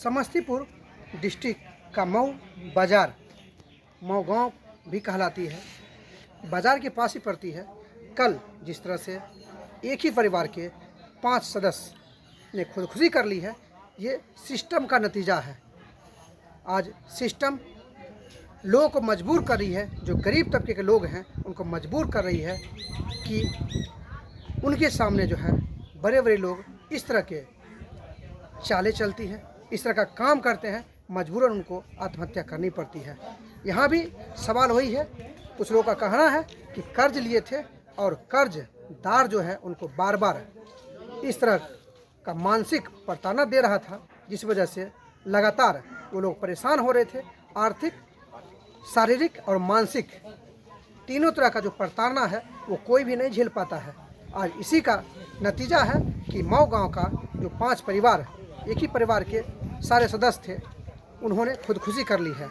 Samastipur district का मऊ बाज़ार, मऊ गांव भी कहलाती है, बाज़ार के पास ही पड़ती है। कल जिस तरह से एक ही परिवार के 5 सदस्य ने खुदकुशी कर ली है, ये सिस्टम का नतीजा है। आज सिस्टम लोगों को मजबूर कर रही है, जो गरीब तबके के लोग हैं उनको मजबूर कर रही है कि उनके सामने जो है बड़े बड़े लोग इस तरह के चालें चलती हैं, इस तरह का काम करते हैं, मजबूरन उनको आत्महत्या करनी पड़ती है। यहाँ भी सवाल वही है। कुछ लोगों का कहना है कि कर्ज लिए थे और कर्जदार जो है उनको बार बार इस तरह का मानसिक प्रताड़ना दे रहा था, जिस वजह से लगातार वो लोग परेशान हो रहे थे। आर्थिक, शारीरिक और मानसिक तीनों तरह का जो प्रताड़ना है वो कोई भी नहीं झेल पाता है। आज इसी का नतीजा है कि मऊ गांव का जो 5 परिवार, एक ही परिवार के सारे सदस्य थे, उन्होंने खुदकुशी कर ली है।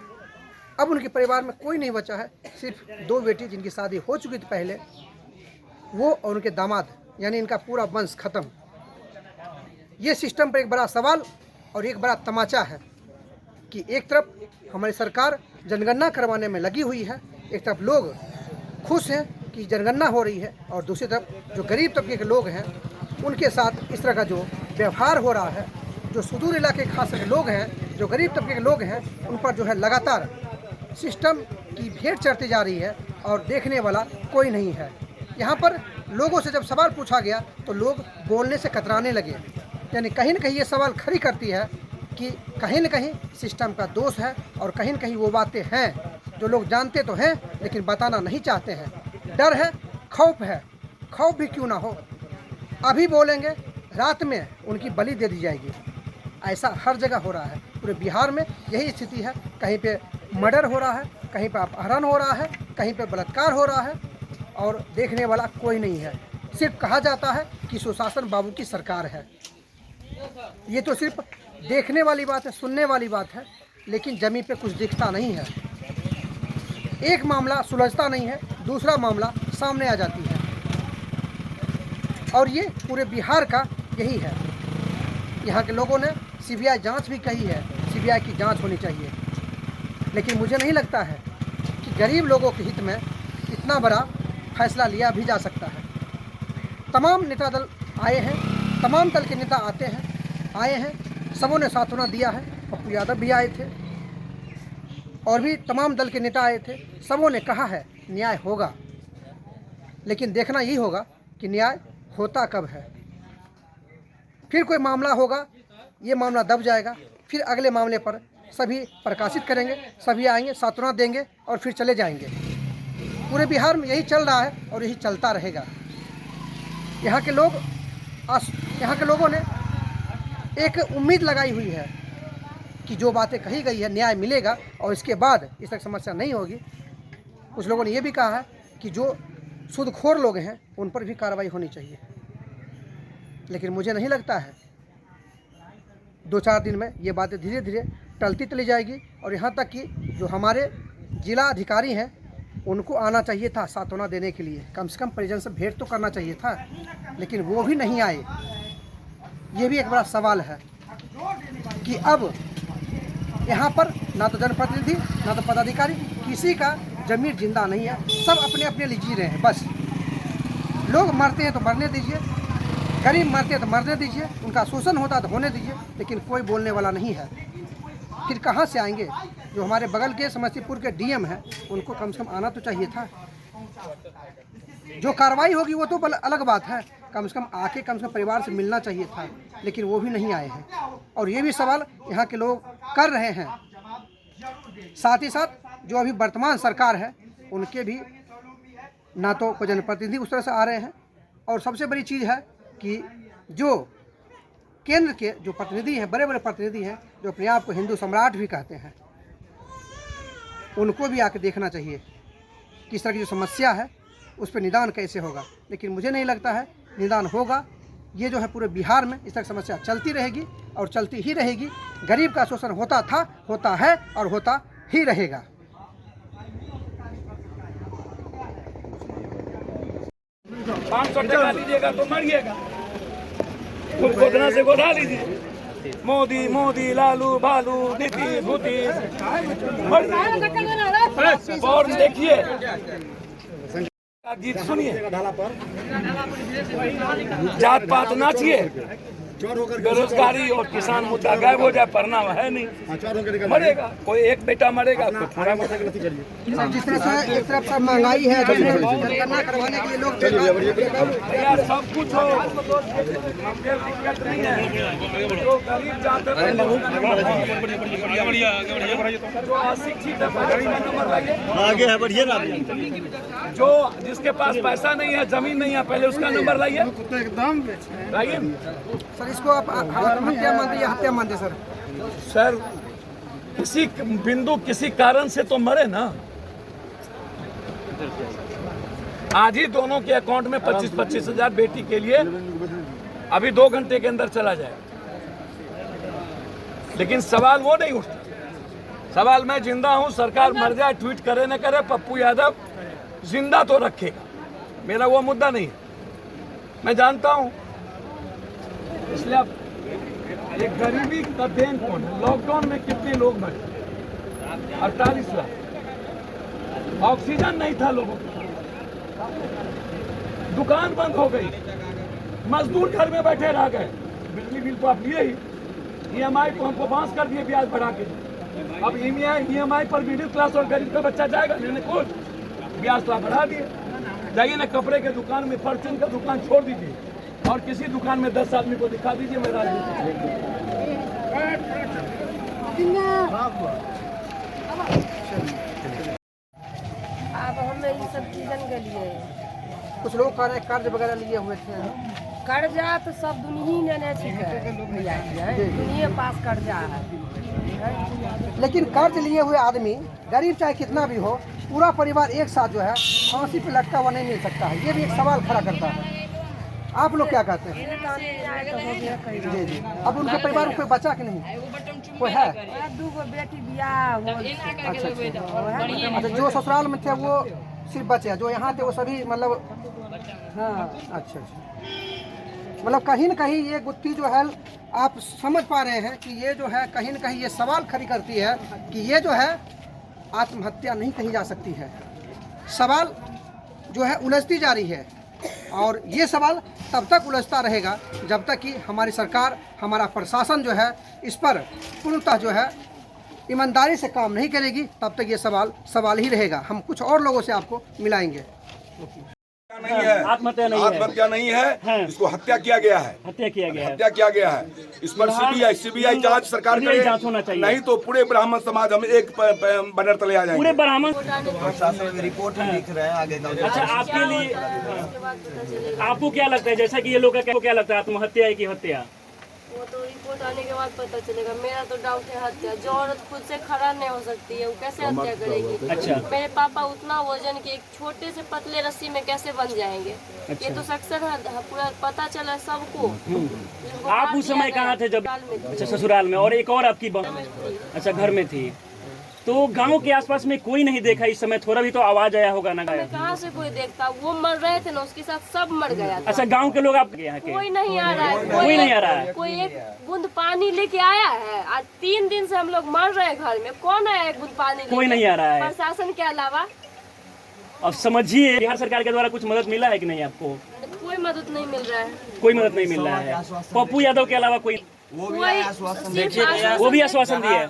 अब उनके परिवार में कोई नहीं बचा है, सिर्फ 2 बेटी जिनकी शादी हो चुकी थी पहले, वो और उनके दामाद, यानी इनका पूरा वंश खत्म। ये सिस्टम पर एक बड़ा सवाल और एक बड़ा तमाचा है कि एक तरफ हमारी सरकार जनगणना करवाने में लगी हुई है, एक तरफ लोग खुश हैं कि जनगणना हो रही है, और दूसरी तरफ जो गरीब तबके के लोग हैं उनके साथ इस तरह का जो व्यवहार हो रहा है, जो सुदूर इलाके के खास लोग हैं, जो गरीब तबके के लोग हैं, उन पर जो है लगातार सिस्टम की भेंट चढ़ती जा रही है और देखने वाला कोई नहीं है। यहाँ पर लोगों से जब सवाल पूछा गया तो लोग बोलने से कतराने लगे। यानी कहीं न कहीं ये सवाल खड़ी करती है कि कहीं न कहीं सिस्टम का दोष है, और कहीं न कहीं वो बातें हैं जो लोग जानते तो हैं लेकिन बताना नहीं चाहते हैं। डर है, खौफ है। खौफ भी क्यों ना हो, अभी बोलेंगे रात में उनकी बलि दे दी जाएगी। ऐसा हर जगह हो रहा है, पूरे बिहार में यही स्थिति है। कहीं पे मर्डर हो रहा है, कहीं पे अपहरण हो रहा है, कहीं पे बलात्कार हो रहा है, और देखने वाला कोई नहीं है। सिर्फ कहा जाता है कि सुशासन बाबू की सरकार है। ये तो सिर्फ देखने वाली बात है, सुनने वाली बात है, लेकिन ज़मीन पे कुछ दिखता नहीं है। एक मामला सुलझता नहीं है, दूसरा मामला सामने आ जाती है, और ये पूरे बिहार का यही है। यहाँ के लोगों ने सीबीआई जांच भी कही है, सीबीआई की जांच होनी चाहिए, लेकिन मुझे नहीं लगता है कि गरीब लोगों के हित में इतना बड़ा फैसला लिया भी जा सकता है। तमाम नेता दल आए हैं, तमाम दल के नेता आए हैं, सबों ने सांत्वना दिया है। पप्पू यादव भी आए थे और भी तमाम दल के नेता आए थे, सबों ने कहा है न्याय होगा, लेकिन देखना यही होगा कि न्याय होता कब है। फिर कोई मामला होगा, ये मामला दब जाएगा, फिर अगले मामले पर सभी प्रकाशित करेंगे, सभी आएंगे, सांत्वना देंगे और फिर चले जाएंगे। पूरे बिहार में यही चल रहा है और यही चलता रहेगा। यहाँ के लोगों ने एक उम्मीद लगाई हुई है कि जो बातें कही गई है न्याय मिलेगा और इसके बाद इस तक समस्या नहीं होगी। कुछ लोगों ने ये भी कहा है कि जो सूदखोर लोग हैं उन पर भी कार्रवाई होनी चाहिए, लेकिन मुझे नहीं लगता है 2-4 दिन में ये बातें धीरे धीरे टलती चली जाएगी। और यहाँ तक कि जो हमारे जिला अधिकारी हैं उनको आना चाहिए था सांत्वना देने के लिए, कम से कम परिजन से भेंट तो करना चाहिए था, लेकिन वो भी नहीं आए। ये भी एक बड़ा सवाल है कि अब यहाँ पर ना तो जनप्रतिनिधि ना तो पदाधिकारी, किसी का जमीर जिंदा नहीं है, सब अपने अपने लिए जी रहे हैं। बस लोग मरते हैं तो मरने दीजिए, गरीब मरते हैं तो मरने दीजिए, उनका शोषण होता है तो होने दीजिए, लेकिन कोई बोलने वाला नहीं है। फिर कहाँ से आएंगे? जो हमारे बगल के समस्तीपुर के डीएम हैं उनको कम से कम आना तो चाहिए था। जो कार्रवाई होगी वो तो अलग बात है, कम से कम आके कम से कम परिवार से मिलना चाहिए था, लेकिन वो भी नहीं आए हैं। और ये भी सवाल यहाँ के लोग कर रहे हैं। साथ ही साथ जो अभी वर्तमान सरकार है उनके भी ना तो कोई जनप्रतिनिधि उस तरह से आ रहे हैं, और सबसे बड़ी चीज़ है कि जो केंद्र के जो प्रतिनिधि हैं, बड़े बड़े प्रतिनिधि हैं, जो अपने आप को हिंदू सम्राट भी कहते हैं, उनको भी आके देखना चाहिए कि इस तरह की जो समस्या है उस पर निदान कैसे होगा। लेकिन मुझे नहीं लगता है निदान होगा। ये जो है पूरे बिहार में इस तरह की समस्या चलती रहेगी और चलती ही रहेगी। गरीब का शोषण होता था, होता है और होता ही रहेगा। 500 टका लीजिएगा तो मरिएगा, गोदना से गोदा लीजिए। मोदी मोदी लालू बालू नीतीश भूतीश। और देखिए गीत सुनिए, जात पात नाचिए, बेरोजगारी और किसान मुद्दा गायब हो जाए, परिणाम है नहीं, मरेगा कोई एक बेटा मरेगा, कोई पूरा मरेगा। जिस तरह से एक तरफ से महंगाई है, जनगणना करवाने के लिए लोग यार सब कुछ हो, दिक्कत नहीं है। जो गरीब जाते हैं, जो अशिक्षित है, नंबर लाइए, आगे है, बढ़िया ना। जो जिसके पास पैसा नहीं है, जमीन नहीं है, पहले उसका नंबर लाइए, एकदम लाइए। सर इसको आप हत्या मानते या हत्या मानते सर? सर किसी बिंदु किसी कारण से तो मरे ना। आज ही दोनों के अकाउंट में 25-25 हजार बेटी के लिए अभी 2 घंटे के अंदर चला जाए, लेकिन सवाल वो नहीं उठता। सवाल मैं जिंदा हूं, सरकार मर जाए, ट्वीट करे न करे, पप्पू यादव जिंदा तो रखेगा, मेरा वो मुद्दा नहीं है, मैं जानता हूं। इसलिए अब ये गरीबी का देन कौन है? लॉकडाउन में कितने लोग मरे? 48 लाख। ऑक्सीजन नहीं था लोगों को, दुकान बंद हो गई, मजदूर घर में बैठे रह गए। बिजली बिल तो आप लिए ही, EMI को हमको बांस कर दिए ब्याज बढ़ा के। अब EMI पर मिडिल क्लास और गरीब का बच्चा जाएगा मैंने कुछ ब्याज तो बढ़ा दिए। जाइए ना कपड़े के दुकान में, फॉर्चून का दुकान छोड़ दीजिए और किसी दुकान में 10 आदमी को दिखा दीजिए मैं राजनीति। अब हमें ये सब चीजन के लिए कुछ लोग कह रहे हैं कर्ज वगैरह लिए हुए थे। कर्जा तो सब दुनिया लेने छिके, दुनिया पास कर्जा है। लेकिन कर्ज लिए हुए आदमी गरीब चाहे कितना भी हो, पूरा परिवार एक साथ जो है फांसी पे लटका हुआ नहीं मिल सकता है। ये भी एक सवाल खड़ा करता है। आप लोग क्या कहते हैं? जी जी। अब उनके परिवार में कोई बचा कि नहीं? कोई है? 2 बेटी बियाह हो। अच्छा, जो ससुराल में थे वो सिर्फ बचे हैं, जो यहाँ थे वो सभी मतलब, हाँ अच्छा। मतलब कहीं न कहीं ये गुत्थी जो है आप समझ पा रहे हैं कि ये जो है कहीं न कहीं ये सवाल खड़ी करती है कि ये जो है आत्महत्या नहीं कही जा सकती है। सवाल जो है उलझती जा रही है और ये सवाल तब तक उलझता रहेगा जब तक कि हमारी सरकार, हमारा प्रशासन जो है इस पर पूर्णतः जो है ईमानदारी से काम नहीं करेगी, तब तक ये सवाल ही रहेगा। हम कुछ और लोगों से आपको मिलाएंगे। नहीं है, आत्महत्या नहीं है, इसको हत्या किया गया है, हत्या किया गया है। इस पर सीबीआई जांच सरकार करे, नहीं तो पूरे ब्राह्मण समाज हम एक बनर तले आ जाएंगे। पूरे ब्राह्मण प्रशासन में रिपोर्ट लिख रहे हैं आगे। अच्छा, आपके लिए आपको क्या लगता है, जैसा कि ये लोग क्या लगता है, आत्महत्या है कि हत्या? वो तो रिपोर्ट आने के बाद पता चलेगा। मेरा तो डाउट है हत्या। जो औरत खुद से खड़ा नहीं हो सकती है वो कैसे हत्या करेगी? अच्छा। मेरे पापा उतना वजन के एक छोटे से पतले रस्सी में कैसे बन जाएंगे? अच्छा। ये तो सक्सेस है, पूरा पता चला सबको। आप उस समय कहाँ थे जब? अच्छा, ससुराल में। और एक और आपकी अच्छा घर में थी, तो गांव के आसपास में कोई नहीं देखा इस समय? थोड़ा भी तो आवाज आया होगा ना? कहाँ से कोई देखता? वो मर रहे थे ना, उसके साथ सब मर गया था। अच्छा, गांव के लोग आपके यहाँ के? कोई नहीं आ रहा है, कोई नहीं आ रहा है। कोई एक बूंद पानी लेके आया है? आज 3 दिन से हम लोग मर रहे हैं घर में, कौन आया एक बूंद पानी? कोई नहीं आ रहा है प्रशासन के अलावा। अब समझिए, बिहार सरकार के द्वारा कुछ मदद मिला है कि नहीं आपको? कोई मदद नहीं मिल रहा है। कोई मदद नहीं मिल रहा है। पप्पू यादव के अलावा कोई? वो भी आश्वासन दिए।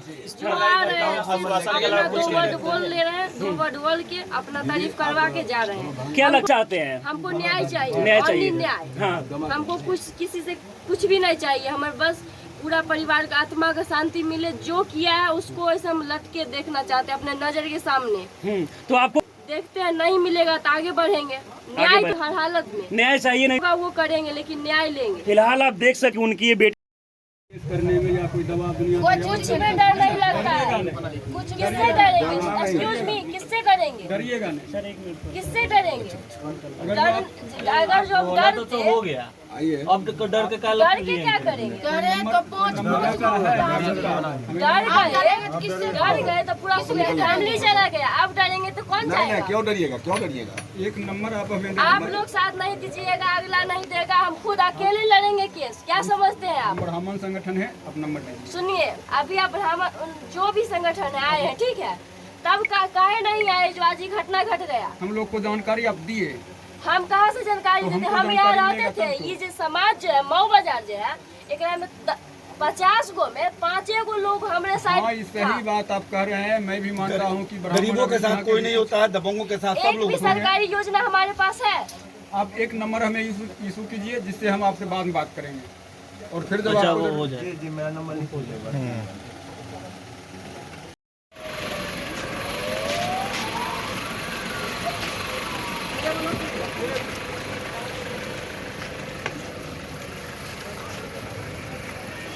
जो आ रहे हैं अपना 2 वर्ड बोल ले रहे हैं, 2 वर्ड बोल के अपना तारीफ करवा के जा रहे हैं। क्या लग चाहते हैं? हमको न्याय चाहिए, न्याय चाहिए। न्याय। हाँ। हमको कुछ किसी से कुछ भी नहीं चाहिए। हमारे बस पूरा परिवार का आत्मा का शांति मिले। जो किया है उसको ऐसे हम लटके देखना चाहते हैं अपने नजर के सामने। तो आपको देखते हैं, नहीं मिलेगा तो आगे बढ़ेंगे। न्याय तो हर हालत में न्याय चाहिए, नहीं वो करेंगे लेकिन न्याय लेंगे। फिलहाल आप देख सके उनकी ये बेटी करने में या कोई दवा दुनिया कुछ में डर नहीं लगता है। कुछ किससे डरेंगे? एक्सक्यूज मी, किससे करेंगे? डरिएगा नहीं सर, किससे डरेंगे? अगर जो डर तो हो गया, अब तो डर के डर के क्या करेंगे? डर गए तो पूरा फैमिली चला गया। अब डरेंगे तो कौन जाएगा? क्यों डरिएगा? एक नंबर आप लोग साथ नहीं दीजिएगा, अगला नहीं देगा, हम खुद अकेले लड़ेंगे केस, क्या समझते हैं आप? ब्राह्मण संगठन है, अब नंबर दीजिए। सुनिए, अभी आप ब्राह्मण जो भी संगठन है आए हैं, ठीक है, तब काहे नहीं आए जो आज ये घटना घट गया? हम लोग को जानकारी आप दिए, हम कहाँ से जानकारी तो देते? हमको हम यहाँ जानकारी रहते मिलेगा थे। तब तो। ये जो समाज जो है, मऊ बाजार जो है, एकरा में 50 गो में 5 गो लोग हमारे साइड। हाँ, सही बात आप कह रहे हैं, मैं भी मानता हूँ कि गरीबों के साथ कोई नहीं होता है, दबंगों के साथ सब एक लोग भी होते हैं। सरकारी योजना हमारे पास है। आप एक नंबर हमें इशू कीजिए, जिससे हम आपसे बाद में बात करेंगे, और फिर जब आपको हो जाए। जी मेरा नंबर लिखो।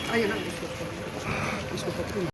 आइए ना, इसको